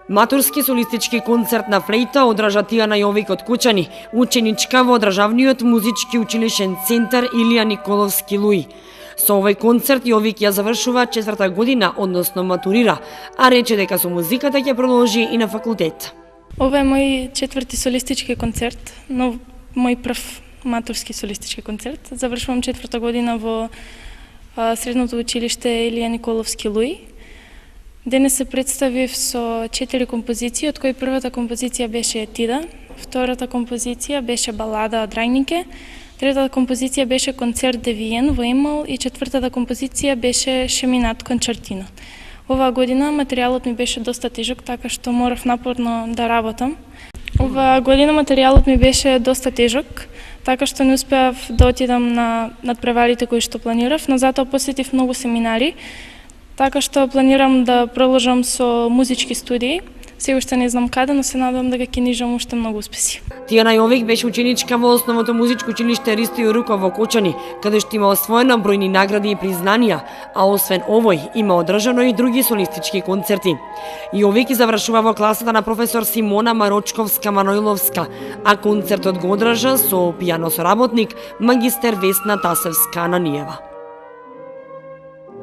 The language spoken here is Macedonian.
Матурски солистички концерт на флейта одража Тијана Јовик од Кучани, ученичка во Државниот музички училишен центар Илија Николовски Луи. Со овој концерт Јовик ја завршува 4-та година, односно матурира, а рече дека со музиката ќе продолжи и на факултет. Ова е мој 4-ти солистички концерт, но мој прв матурски солистички концерт. Завршувам 4-та година во средното училиште Илија Николовски Луи. Денес се представив со 4 композиции, од кои првата композиција беше Етида, втората композиција беше Балада од Рајнике, третата композиција беше Концерт де Виен во Имал и четвртата композиција беше Шеминат концертино. Оваа година материјалот ми беше доста тежок, така што морав напорно да работам. Оваа година материјалот ми беше доста тежок, така што не успеав да отидам на надпреварите кои што планирав, но затоа посетив многу семинари, така што планирам да продолжам со музички студии. Се уште не знам каде, но се надевам дека ќе нижам уште многу успеси. Тијана Јовик беше ученичка во основното музичко училиште Ристо Јоруков во Кочани, каде што има освоена бројни награди и признанија, а освен овој има одржано и други солистички концерти. Јовик завршува во класата на професор Симона Марочковска-Маноиловска, а концертот го одржа со пијано соработник магистер Весна Тасевска Ананиева.